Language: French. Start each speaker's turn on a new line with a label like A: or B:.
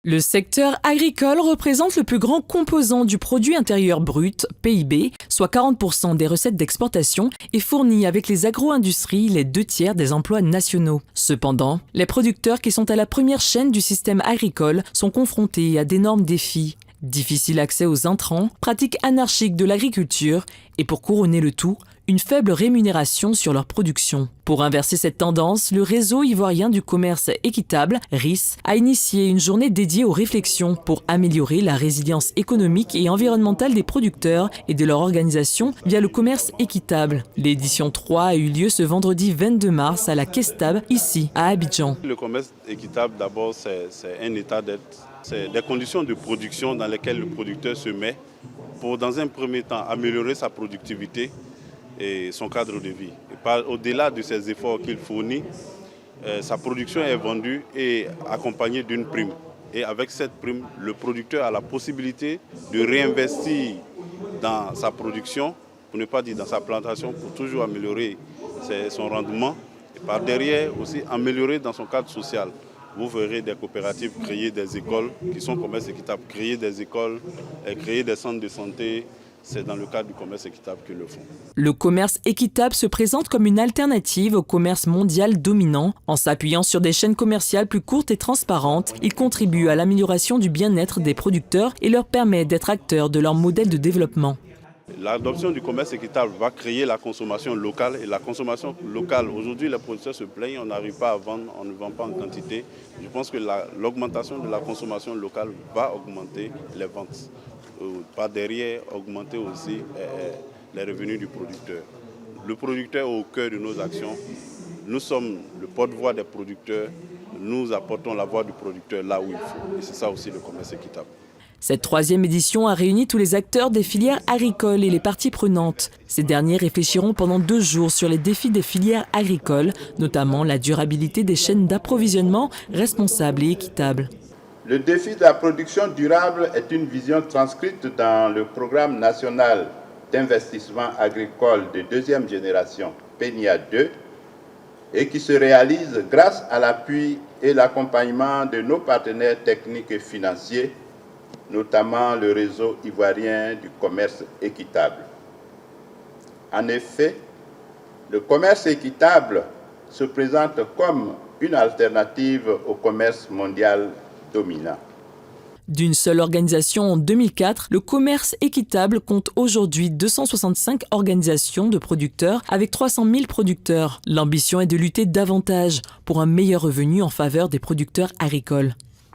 A: Le secteur agricole représente le plus grand composant du produit intérieur brut, PIB, soit 40% des recettes d'exportation, et fournit avec les agro-industries les 2/3 des emplois nationaux. Cependant, les producteurs qui sont à la première chaîne du système agricole sont confrontés à d'énormes défis. Difficile accès aux intrants, pratique anarchique de l'agriculture et pour couronner le tout, une faible rémunération sur leur production. Pour inverser cette tendance, le réseau ivoirien du commerce équitable, RIS, a initié une journée dédiée aux réflexions pour améliorer la résilience économique et environnementale des producteurs et de leur organisation via le commerce équitable. L'édition 3 a eu lieu ce vendredi 22 mars à la Kestab, ici, à Abidjan.
B: Le commerce équitable, d'abord, c'est un état d'être. C'est des conditions de production dans lesquelles le producteur se met pour, dans un premier temps, améliorer sa productivité et son cadre de vie. Au-delà de ces efforts qu'il fournit, sa production est vendue et accompagnée d'une prime. Et avec cette prime, le producteur a la possibilité de réinvestir dans sa production, pour ne pas dire dans sa plantation, pour toujours améliorer son rendement. Et par derrière aussi améliorer dans son cadre social. Vous verrez des coopératives créer des écoles qui sont commerce équitable, créer des écoles, créer des centres de santé. C'est dans le cadre du commerce équitable qu'ils le font.
A: Le commerce équitable se présente comme une alternative au commerce mondial dominant. En s'appuyant sur des chaînes commerciales plus courtes et transparentes, il contribue à l'amélioration du bien-être des producteurs et leur permet d'être acteurs de leur modèle de développement.
B: L'adoption du commerce équitable va créer la consommation locale. Et la consommation locale, aujourd'hui, les producteurs se plaignent, on n'arrive pas à vendre, on ne vend pas en quantité. Je pense que l'augmentation de la consommation locale va augmenter les ventes. Par derrière, augmenter aussi les revenus du producteur. Le producteur est au cœur de nos actions. Nous sommes le porte-voix des producteurs. Nous apportons la voix du producteur là où il faut. Et c'est ça aussi le commerce équitable.
A: Cette troisième édition a réuni tous les acteurs des filières agricoles et les parties prenantes. Ces derniers réfléchiront pendant 2 jours sur les défis des filières agricoles, notamment la durabilité des chaînes d'approvisionnement responsables et équitables.
C: Le défi de la production durable est une vision transcrite dans le programme national d'investissement agricole de 2e génération, PNIA 2, et qui se réalise grâce à l'appui et l'accompagnement de nos partenaires techniques et financiers, notamment le réseau ivoirien du commerce équitable. En effet, le commerce équitable se présente comme une alternative au commerce mondial dominant.
A: D'une seule organisation en 2004, le commerce équitable compte aujourd'hui 265 organisations de producteurs avec 300 000 producteurs. L'ambition est de lutter davantage pour un meilleur revenu en faveur des producteurs agricoles.